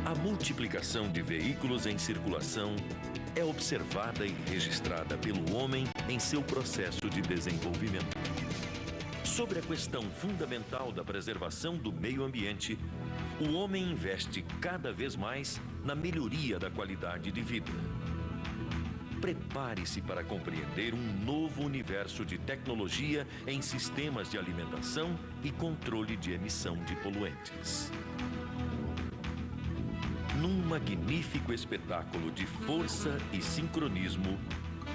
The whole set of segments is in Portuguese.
A multiplicação de veículos em circulação é observada e registrada pelo homem em seu processo de desenvolvimento. Sobre a questão fundamental da preservação do meio ambiente, o homem investe cada vez mais na melhoria da qualidade de vida. Prepare-se para compreender um novo universo de tecnologia em sistemas de alimentação e controle de emissão de poluentes. Num magnífico espetáculo de força e sincronismo,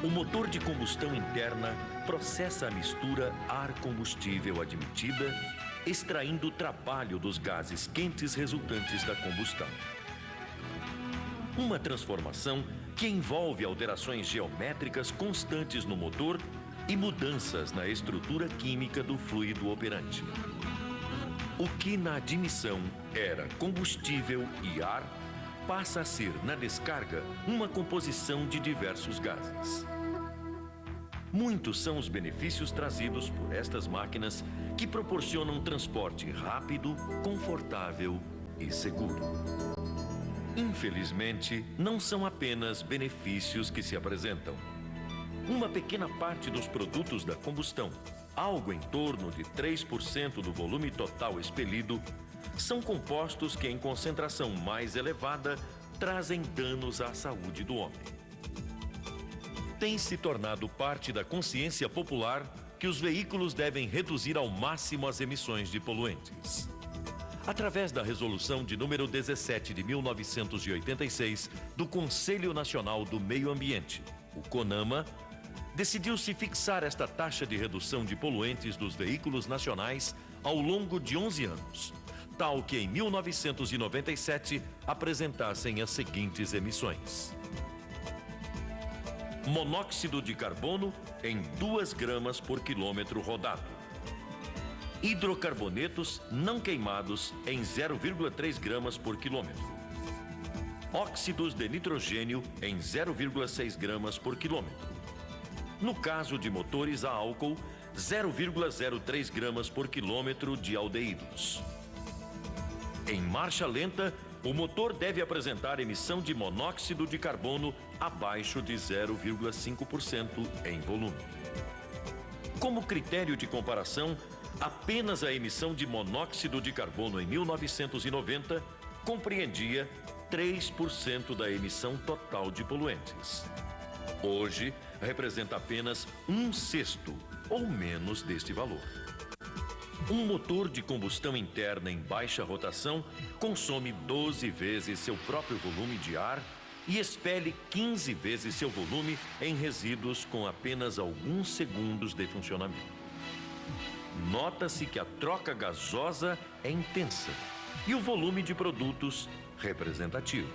o motor de combustão interna processa a mistura ar-combustível admitida, extraindo o trabalho dos gases quentes resultantes da combustão. Uma transformação que envolve alterações geométricas constantes no motor e mudanças na estrutura química do fluido operante. O que na admissão era combustível e ar, passa a ser, na descarga, uma composição de diversos gases. Muitos são os benefícios trazidos por estas máquinas que proporcionam transporte rápido, confortável e seguro. Infelizmente, não são apenas benefícios que se apresentam. Uma pequena parte dos produtos da combustão, algo em torno de 3% do volume total expelido, são compostos que, em concentração mais elevada, trazem danos à saúde do homem. Tem se tornado parte da consciência popular que os veículos devem reduzir ao máximo as emissões de poluentes. Através da Resolução de número 17 de 1986 do Conselho Nacional do Meio Ambiente, o CONAMA, decidiu-se fixar esta taxa de redução de poluentes dos veículos nacionais ao longo de 11 anos, tal que em 1997 apresentassem as seguintes emissões: monóxido de carbono em 2 gramas por quilômetro rodado. Hidrocarbonetos não queimados em 0,3 gramas por quilômetro. Óxidos de nitrogênio em 0,6 gramas por quilômetro. No caso de motores a álcool, 0,03 gramas por quilômetro de aldeídos. Em marcha lenta, o motor deve apresentar emissão de monóxido de carbono abaixo de 0,5% em volume. Como critério de comparação, apenas a emissão de monóxido de carbono em 1990 compreendia 3% da emissão total de poluentes. Hoje, representa apenas 1/6 ou menos deste valor. Um motor de combustão interna em baixa rotação consome 12 vezes seu próprio volume de ar e expele 15 vezes seu volume em resíduos com apenas alguns segundos de funcionamento. Nota-se que a troca gasosa é intensa e o volume de produtos representativo.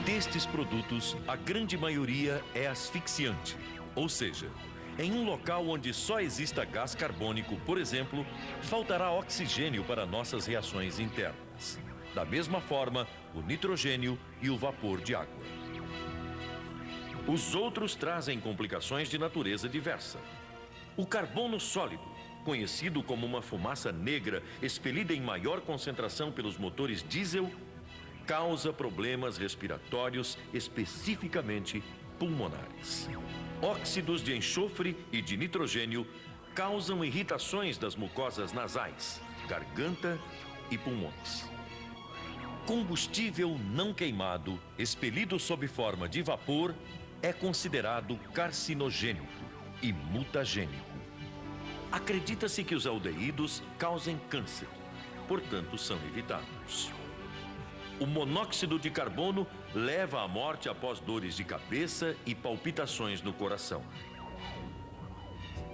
Destes produtos, a grande maioria é asfixiante, ou seja, em um local onde só exista gás carbônico, por exemplo, faltará oxigênio para nossas reações internas. Da mesma forma, o nitrogênio e o vapor de água. Os outros trazem complicações de natureza diversa. O carbono sólido, conhecido como uma fumaça negra expelida em maior concentração pelos motores diesel, causa problemas respiratórios, especificamente pulmonares. Óxidos de enxofre e de nitrogênio causam irritações das mucosas nasais, garganta e pulmões. Combustível não queimado, expelido sob forma de vapor, é considerado carcinogênico e mutagênico. Acredita-se que os aldeídos causem câncer, portanto são evitados. O monóxido de carbono leva à morte após dores de cabeça e palpitações no coração.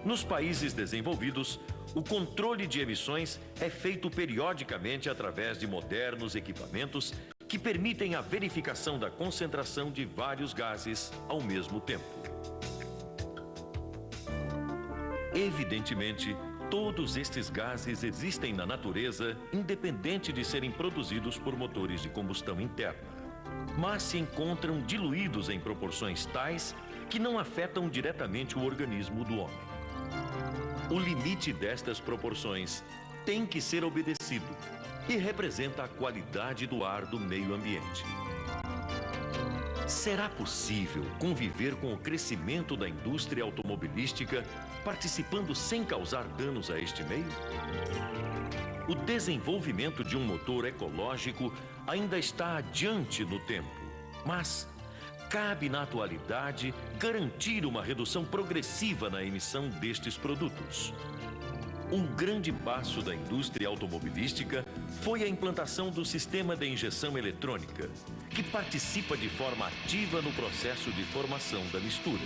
Nos países desenvolvidos, o controle de emissões é feito periodicamente através de modernos equipamentos que permitem a verificação da concentração de vários gases ao mesmo tempo. Evidentemente, todos estes gases existem na natureza, independente de serem produzidos por motores de combustão interna, mas se encontram diluídos em proporções tais que não afetam diretamente o organismo do homem. O limite destas proporções tem que ser obedecido, e representa a qualidade do ar do meio ambiente. Será possível conviver com o crescimento da indústria automobilística, participando sem causar danos a este meio? O desenvolvimento de um motor ecológico ainda está adiante no tempo, mas cabe na atualidade garantir uma redução progressiva na emissão destes produtos. Um grande passo da indústria automobilística foi a implantação do sistema de injeção eletrônica, que participa de forma ativa no processo de formação da mistura,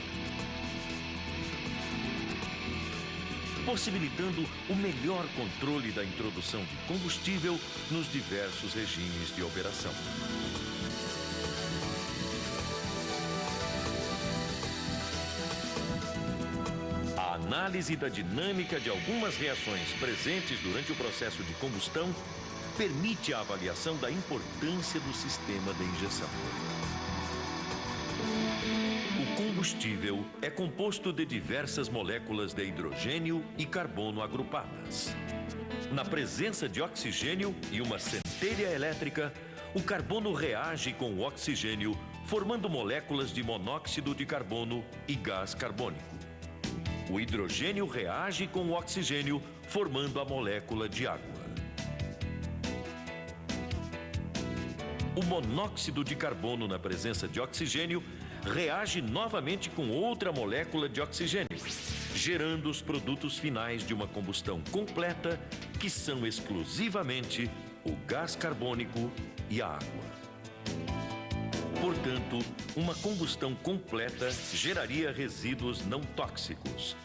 possibilitando o melhor controle da introdução de combustível nos diversos regimes de operação. A análise da dinâmica de algumas reações presentes durante o processo de combustão permite a avaliação da importância do sistema de injeção. O combustível é composto de diversas moléculas de hidrogênio e carbono agrupadas. Na presença de oxigênio e uma centelha elétrica, o carbono reage com o oxigênio, formando moléculas de monóxido de carbono e gás carbônico. O hidrogênio reage com o oxigênio, formando a molécula de água. O monóxido de carbono, na presença de oxigênio, reage novamente com outra molécula de oxigênio, gerando os produtos finais de uma combustão completa, que são exclusivamente o gás carbônico e a água. Portanto, uma combustão completa geraria resíduos não tóxicos,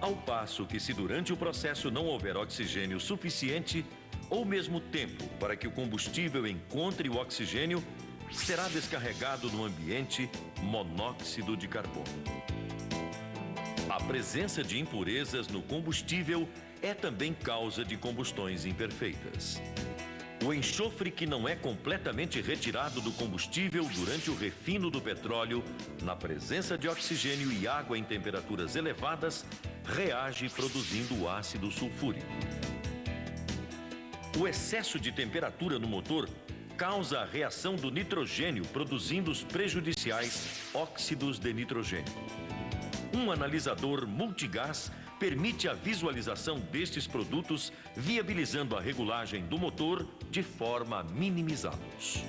ao passo que, se durante o processo não houver oxigênio suficiente, ou mesmo tempo para que o combustível encontre o oxigênio, será descarregado no ambiente monóxido de carbono. A presença de impurezas no combustível é também causa de combustões imperfeitas. O enxofre que não é completamente retirado do combustível durante o refino do petróleo, na presença de oxigênio e água em temperaturas elevadas, reage produzindo o ácido sulfúrico. O excesso de temperatura no motor causa a reação do nitrogênio, produzindo os prejudiciais óxidos de nitrogênio. Um analisador multigás permite a visualização destes produtos, viabilizando a regulagem do motor de forma a minimizá-los.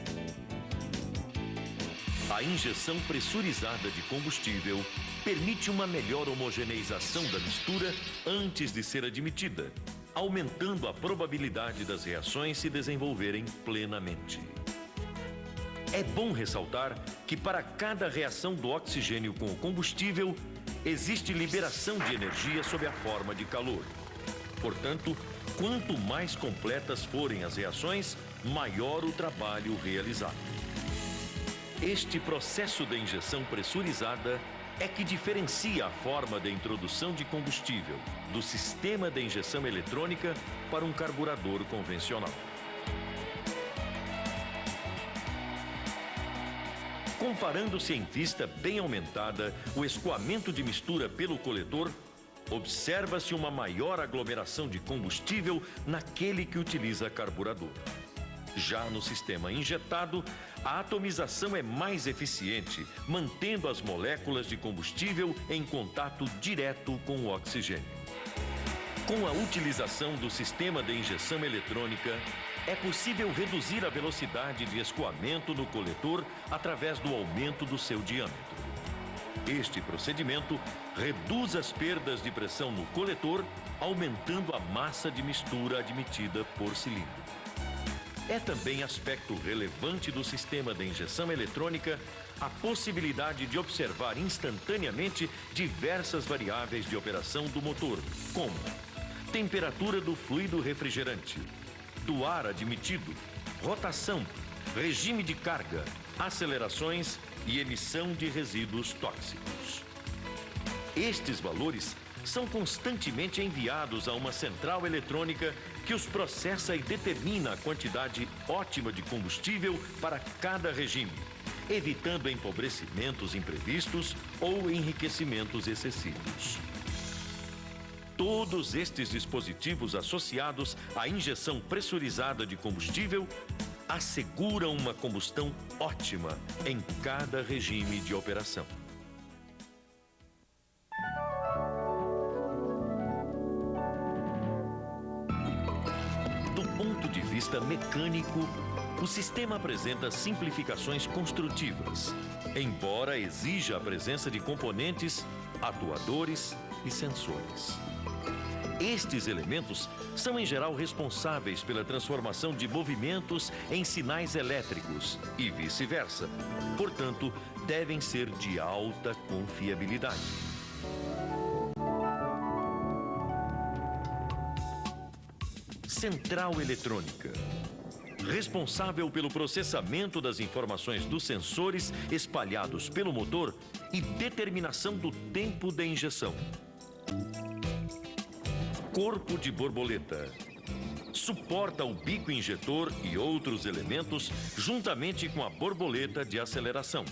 A injeção pressurizada de combustível permite uma melhor homogeneização da mistura antes de ser admitida, aumentando a probabilidade das reações se desenvolverem plenamente. É bom ressaltar que, para cada reação do oxigênio com o combustível, existe liberação de energia sob a forma de calor. Portanto, quanto mais completas forem as reações, maior o trabalho realizado. Este processo de injeção pressurizada é que diferencia a forma de introdução de combustível do sistema de injeção eletrônica para um carburador convencional. Comparando-se em vista bem aumentada o escoamento de mistura pelo coletor, observa-se uma maior aglomeração de combustível naquele que utiliza carburador. Já no sistema injetado, a atomização é mais eficiente, mantendo as moléculas de combustível em contato direto com o oxigênio. Com a utilização do sistema de injeção eletrônica, é possível reduzir a velocidade de escoamento no coletor através do aumento do seu diâmetro. Este procedimento reduz as perdas de pressão no coletor, aumentando a massa de mistura admitida por cilindro. É também aspecto relevante do sistema de injeção eletrônica a possibilidade de observar instantaneamente diversas variáveis de operação do motor, como temperatura do fluido refrigerante, do ar admitido, rotação, regime de carga, acelerações e emissão de resíduos tóxicos. Estes valores são constantemente enviados a uma central eletrônica que os processa e determina a quantidade ótima de combustível para cada regime, evitando empobrecimentos imprevistos ou enriquecimentos excessivos. Todos estes dispositivos associados à injeção pressurizada de combustível asseguram uma combustão ótima em cada regime de operação. Do ponto de vista mecânico, o sistema apresenta simplificações construtivas, embora exija a presença de componentes, atuadores e sensores. Estes elementos são, em geral, responsáveis pela transformação de movimentos em sinais elétricos e vice-versa. Portanto, devem ser de alta confiabilidade. Central eletrônica. Responsável pelo processamento das informações dos sensores espalhados pelo motor e determinação do tempo de injeção. Corpo de borboleta. Suporta o bico injetor e outros elementos juntamente com a borboleta de aceleração.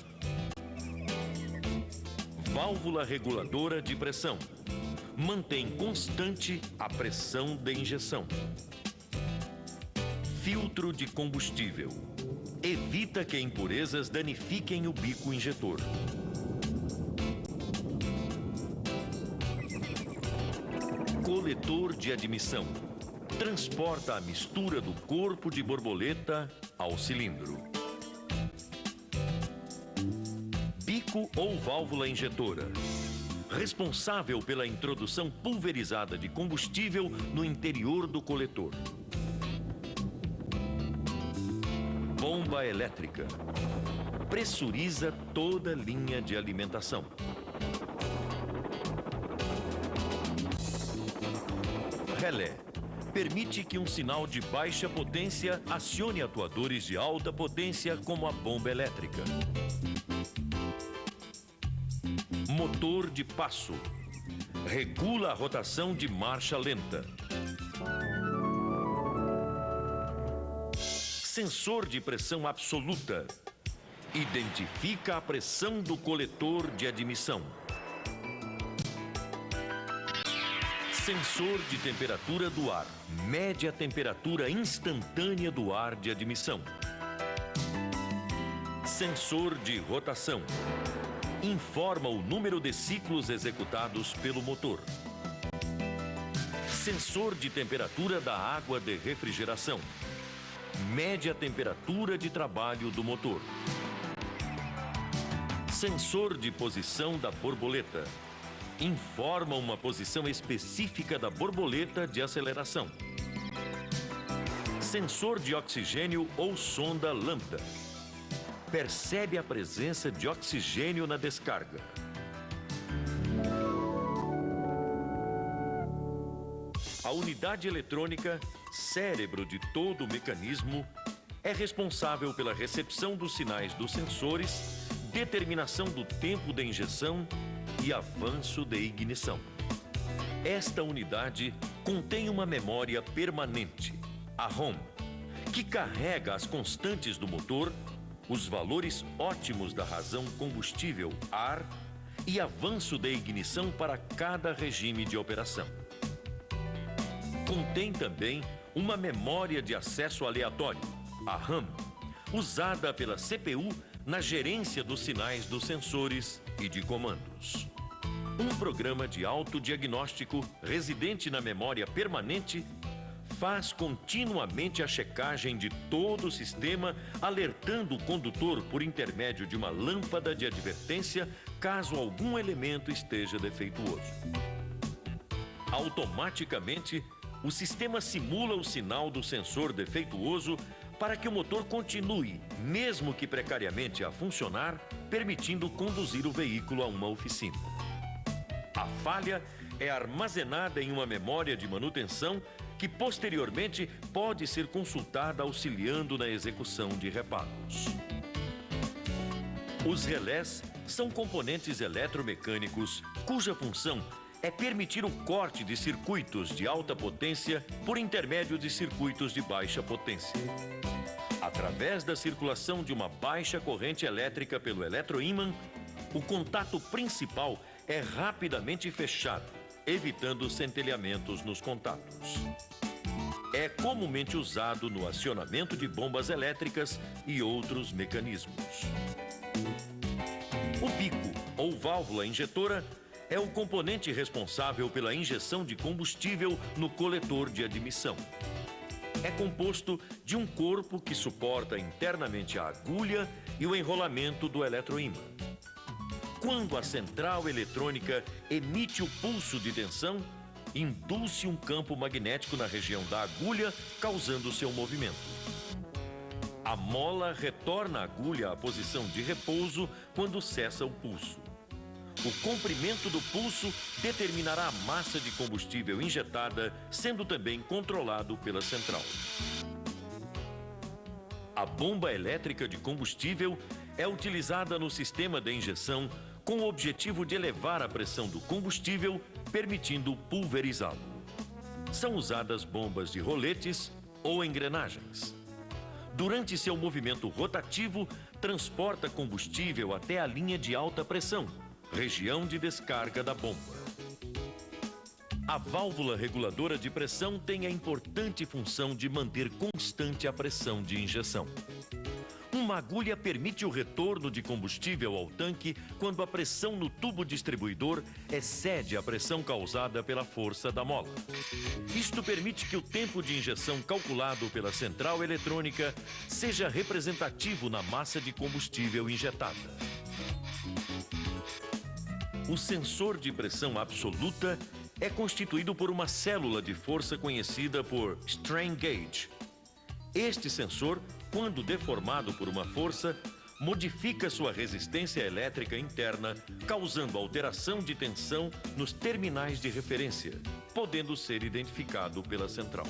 Válvula reguladora de pressão. Mantém constante a pressão de injeção. Filtro de combustível. Evita que impurezas danifiquem o bico injetor. Coletor de admissão. Transporta a mistura do corpo de borboleta ao cilindro. Bico ou válvula injetora. Responsável pela introdução pulverizada de combustível no interior do coletor. Bomba elétrica. Pressuriza toda a linha de alimentação. Relé. Permite que um sinal de baixa potência acione atuadores de alta potência, como a bomba elétrica. Motor de passo. Regula a rotação de marcha lenta. Sensor de pressão absoluta. Identifica a pressão do coletor de admissão. Sensor de temperatura do ar. Mede a temperatura instantânea do ar de admissão. Sensor de rotação. Informa o número de ciclos executados pelo motor. Sensor de temperatura da água de refrigeração. Mede a temperatura de trabalho do motor. Sensor de posição da borboleta. Informa uma posição específica da borboleta de aceleração. Sensor de oxigênio ou sonda lambda. Percebe a presença de oxigênio na descarga. A unidade eletrônica, cérebro de todo o mecanismo, é responsável pela recepção dos sinais dos sensores, determinação do tempo de injeção e avanço de ignição. Esta unidade contém uma memória permanente, a ROM, que carrega as constantes do motor, os valores ótimos da razão combustível ar e avanço de ignição para cada regime de operação. Contém também uma memória de acesso aleatório, a RAM, usada pela CPU na gerência dos sinais dos sensores e de comandos. Um programa de autodiagnóstico residente na memória permanente faz continuamente a checagem de todo o sistema, alertando o condutor por intermédio de uma lâmpada de advertência caso algum elemento esteja defeituoso. Automaticamente, o sistema simula o sinal do sensor defeituoso para que o motor continue, mesmo que precariamente, a funcionar, permitindo conduzir o veículo a uma oficina. A falha é armazenada em uma memória de manutenção que posteriormente pode ser consultada auxiliando na execução de reparos. Os relés são componentes eletromecânicos cuja função é permitir o corte de circuitos de alta potência por intermédio de circuitos de baixa potência. Através da circulação de uma baixa corrente elétrica pelo eletroímã, o contato principal é rapidamente fechado evitando centelhamentos nos contatos. É comumente usado no acionamento de bombas elétricas e outros mecanismos. O bico, ou válvula injetora, é o componente responsável pela injeção de combustível no coletor de admissão. É composto de um corpo que suporta internamente a agulha e o enrolamento do eletroímã. Quando a central eletrônica emite o pulso de tensão, induz-se um campo magnético na região da agulha, causando seu movimento. A mola retorna a agulha à posição de repouso quando cessa o pulso. O comprimento do pulso determinará a massa de combustível injetada, sendo também controlado pela central. A bomba elétrica de combustível é utilizada no sistema de injeção com o objetivo de elevar a pressão do combustível, permitindo pulverizá-lo. São usadas bombas de roletes ou engrenagens. Durante seu movimento rotativo, transporta combustível até a linha de alta pressão, região de descarga da bomba. A válvula reguladora de pressão tem a importante função de manter constante a pressão de injeção. Uma agulha permite o retorno de combustível ao tanque quando a pressão no tubo distribuidor excede a pressão causada pela força da mola. Isto permite que o tempo de injeção calculado pela central eletrônica seja representativo na massa de combustível injetada. O sensor de pressão absoluta é constituído por uma célula de força conhecida por strain gauge. Este sensor, quando deformado por uma força, modifica sua resistência elétrica interna, causando alteração de tensão nos terminais de referência, podendo ser identificado pela central.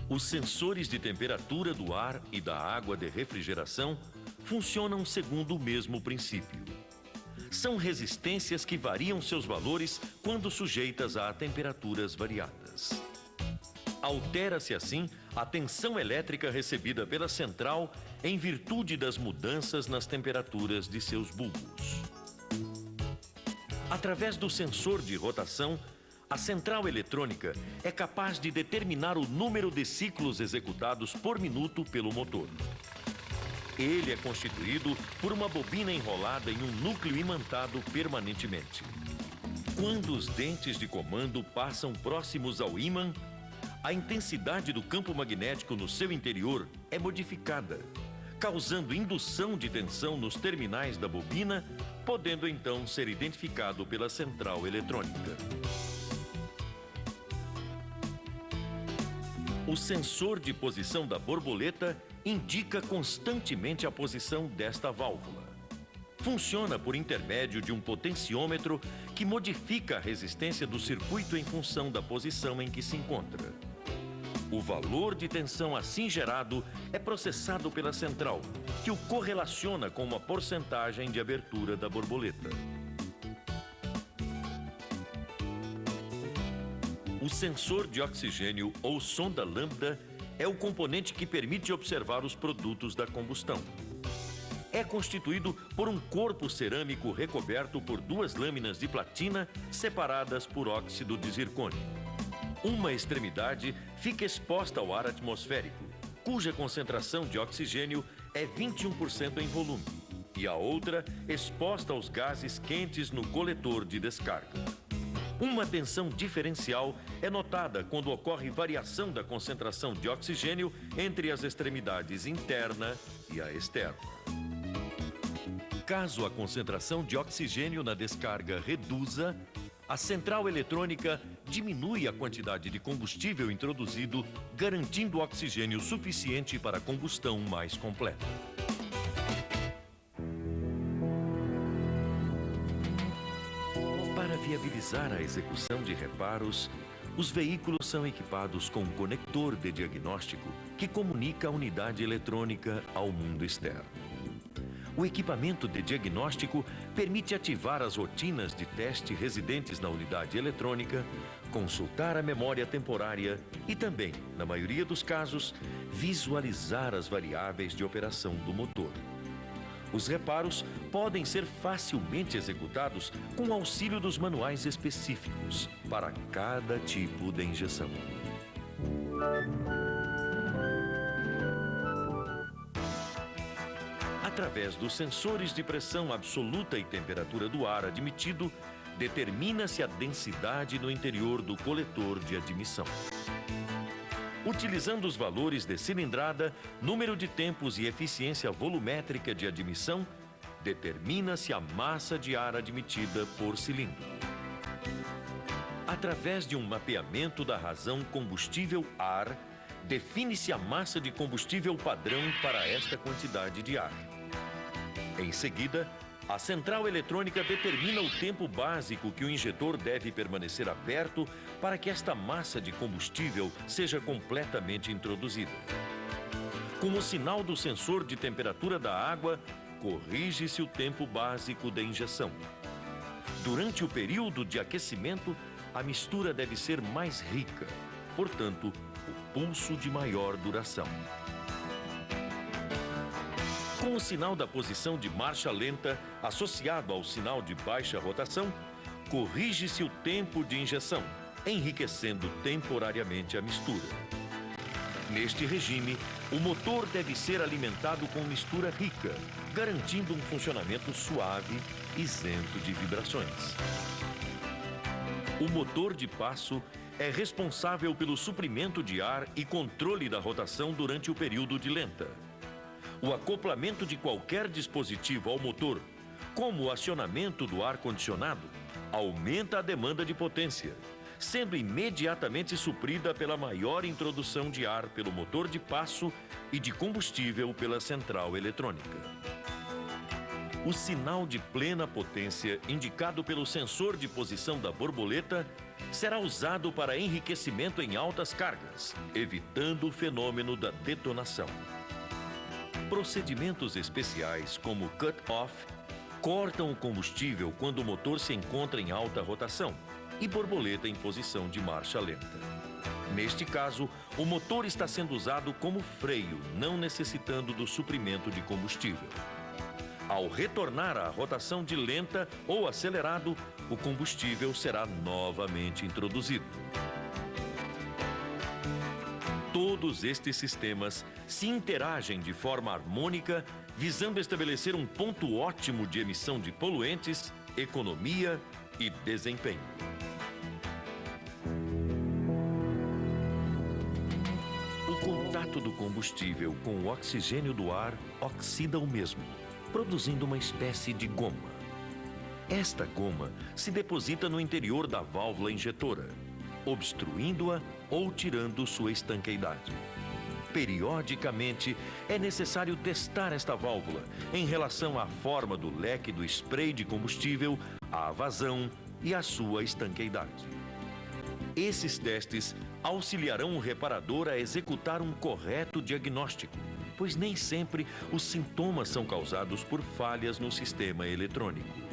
Os sensores de temperatura do ar e da água de refrigeração funcionam segundo o mesmo princípio. São resistências que variam seus valores quando sujeitas a temperaturas variadas. Altera-se assim a tensão elétrica recebida pela central em virtude das mudanças nas temperaturas de seus bulbos. Através do sensor de rotação, a central eletrônica é capaz de determinar o número de ciclos executados por minuto pelo motor. Ele é constituído por uma bobina enrolada em um núcleo imantado permanentemente. Quando os dentes de comando passam próximos ao ímã, a intensidade do campo magnético no seu interior é modificada, causando indução de tensão nos terminais da bobina, podendo então ser identificado pela central eletrônica. O sensor de posição da borboleta indica constantemente a posição desta válvula. Funciona por intermédio de um potenciômetro que modifica a resistência do circuito em função da posição em que se encontra. O valor de tensão assim gerado é processado pela central, que o correlaciona com uma porcentagem de abertura da borboleta. O sensor de oxigênio ou sonda lambda é o componente que permite observar os produtos da combustão. É constituído por um corpo cerâmico recoberto por duas lâminas de platina separadas por óxido de zircônio. Uma extremidade fica exposta ao ar atmosférico, cuja concentração de oxigênio é 21% em volume, e a outra exposta aos gases quentes no coletor de descarga. Uma tensão diferencial é notada quando ocorre variação da concentração de oxigênio entre as extremidades interna e a externa. Caso a concentração de oxigênio na descarga reduza, a central eletrônica diminui a quantidade de combustível introduzido, garantindo oxigênio suficiente para a combustão mais completa. Para viabilizar a execução de reparos, os veículos são equipados com um conector de diagnóstico que comunica a unidade eletrônica ao mundo externo. O equipamento de diagnóstico permite ativar as rotinas de teste residentes na unidade eletrônica, consultar a memória temporária e também, na maioria dos casos, visualizar as variáveis de operação do motor. Os reparos podem ser facilmente executados com o auxílio dos manuais específicos para cada tipo de injeção. Através dos sensores de pressão absoluta e temperatura do ar admitido, determina-se a densidade no interior do coletor de admissão. Utilizando os valores de cilindrada, número de tempos e eficiência volumétrica de admissão, determina-se a massa de ar admitida por cilindro. Através de um mapeamento da razão combustível-ar, define-se a massa de combustível padrão para esta quantidade de ar. Em seguida, a central eletrônica determina o tempo básico que o injetor deve permanecer aberto para que esta massa de combustível seja completamente introduzida. Com o sinal do sensor de temperatura da água, corrige-se o tempo básico de injeção. Durante o período de aquecimento, a mistura deve ser mais rica, portanto, o pulso de maior duração. Com o sinal da posição de marcha lenta associado ao sinal de baixa rotação, corrige-se o tempo de injeção, enriquecendo temporariamente a mistura. Neste regime, o motor deve ser alimentado com mistura rica, garantindo um funcionamento suave, isento de vibrações. O motor de passo é responsável pelo suprimento de ar e controle da rotação durante o período de lenta. O acoplamento de qualquer dispositivo ao motor, como o acionamento do ar-condicionado, aumenta a demanda de potência, sendo imediatamente suprida pela maior introdução de ar pelo motor de passo e de combustível pela central eletrônica. O sinal de plena potência, indicado pelo sensor de posição da borboleta, será usado para enriquecimento em altas cargas, evitando o fenômeno da detonação. Procedimentos especiais, como cut-off, cortam o combustível quando o motor se encontra em alta rotação e borboleta em posição de marcha lenta. Neste caso, o motor está sendo usado como freio, não necessitando do suprimento de combustível. Ao retornar à rotação de lenta ou acelerado, o combustível será novamente introduzido. Todos estes sistemas se interagem de forma harmônica, visando estabelecer um ponto ótimo de emissão de poluentes, economia e desempenho. O contato do combustível com o oxigênio do ar oxida o mesmo, produzindo uma espécie de goma. Esta goma se deposita no interior da válvula injetora, obstruindo-a ou tirando sua estanqueidade. Periodicamente, é necessário testar esta válvula em relação à forma do leque do spray de combustível, à vazão e à sua estanqueidade. Esses testes auxiliarão o reparador a executar um correto diagnóstico, pois nem sempre os sintomas são causados por falhas no sistema eletrônico.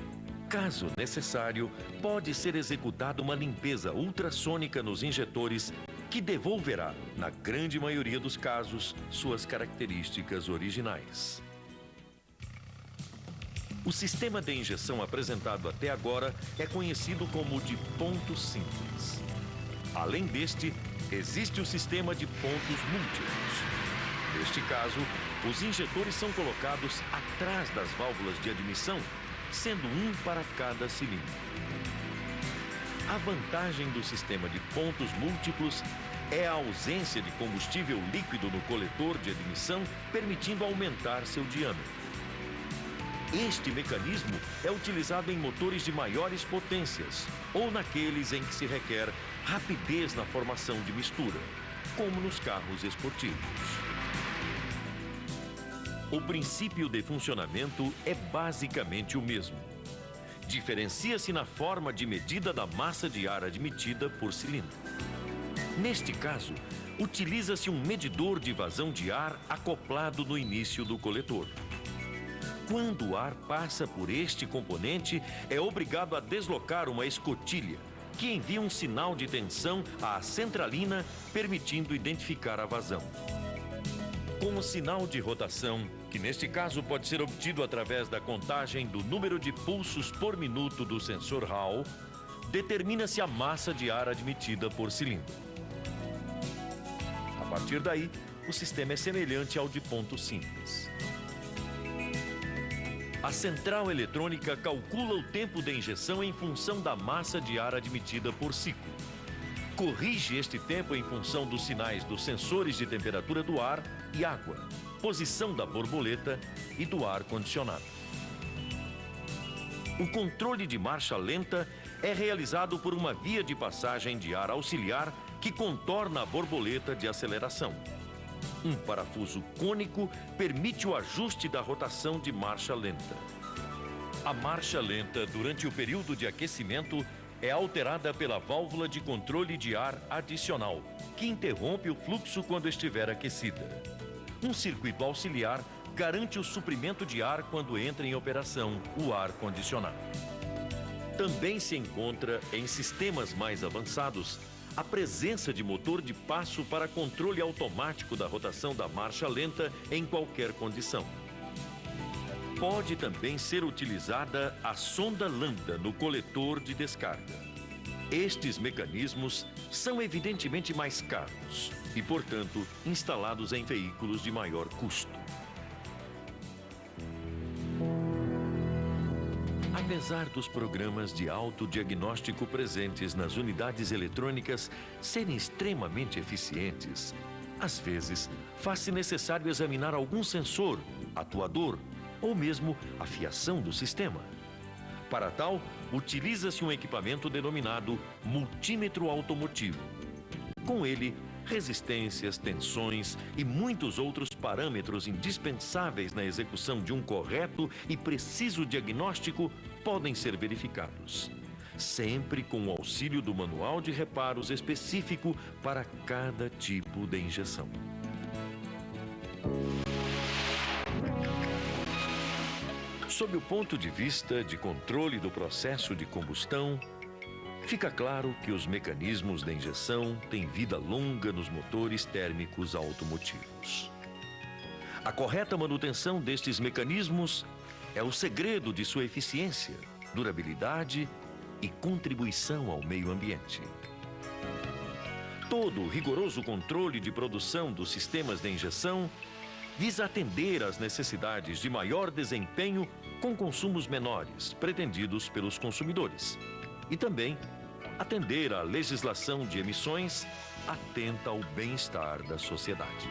Caso necessário, pode ser executada uma limpeza ultrassônica nos injetores que devolverá, na grande maioria dos casos, suas características originais. O sistema de injeção apresentado até agora é conhecido como de ponto simples. Além deste, existe o sistema de pontos múltiplos. Neste caso, os injetores são colocados atrás das válvulas de admissão, sendo um para cada cilindro. A vantagem do sistema de pontos múltiplos é a ausência de combustível líquido no coletor de admissão, permitindo aumentar seu diâmetro. Este mecanismo é utilizado em motores de maiores potências ou naqueles em que se requer rapidez na formação de mistura, como nos carros esportivos. O princípio de funcionamento é basicamente o mesmo. Diferencia-se na forma de medida da massa de ar admitida por cilindro. Neste caso, utiliza-se um medidor de vazão de ar acoplado no início do coletor. Quando o ar passa por este componente, é obrigado a deslocar uma escotilha, que envia um sinal de tensão à centralina, permitindo identificar a vazão. Com o sinal de rotação, que neste caso pode ser obtido através da contagem do número de pulsos por minuto do sensor Hall, determina-se a massa de ar admitida por cilindro. A partir daí, o sistema é semelhante ao de ponto simples. A central eletrônica calcula o tempo de injeção em função da massa de ar admitida por ciclo. Corrige este tempo em função dos sinais dos sensores de temperatura do ar e água, posição da borboleta e do ar-condicionado. O controle de marcha lenta é realizado por uma via de passagem de ar auxiliar que contorna a borboleta de aceleração. Um parafuso cônico permite o ajuste da rotação de marcha lenta. A marcha lenta, durante o período de aquecimento, é alterada pela válvula de controle de ar adicional, que interrompe o fluxo quando estiver aquecida. Um circuito auxiliar garante o suprimento de ar quando entra em operação o ar-condicionado. Também se encontra, em sistemas mais avançados, a presença de motor de passo para controle automático da rotação da marcha lenta em qualquer condição. Pode também ser utilizada a sonda lambda no coletor de descarga. Estes mecanismos são evidentemente mais caros e, portanto, instalados em veículos de maior custo. Apesar dos programas de autodiagnóstico presentes nas unidades eletrônicas serem extremamente eficientes, às vezes faz-se necessário examinar algum sensor, atuador ou mesmo a fiação do sistema. Para tal, utiliza-se um equipamento denominado multímetro automotivo. Com ele, resistências, tensões e muitos outros parâmetros indispensáveis na execução de um correto e preciso diagnóstico podem ser verificados, sempre com o auxílio do manual de reparos específico para cada tipo de injeção. Sob o ponto de vista de controle do processo de combustão, fica claro que os mecanismos de injeção têm vida longa nos motores térmicos automotivos. A correta manutenção destes mecanismos é o segredo de sua eficiência, durabilidade e contribuição ao meio ambiente. Todo o rigoroso controle de produção dos sistemas de injeção visa atender às necessidades de maior desempenho com consumos menores pretendidos pelos consumidores e também atender à legislação de emissões atenta ao bem-estar da sociedade.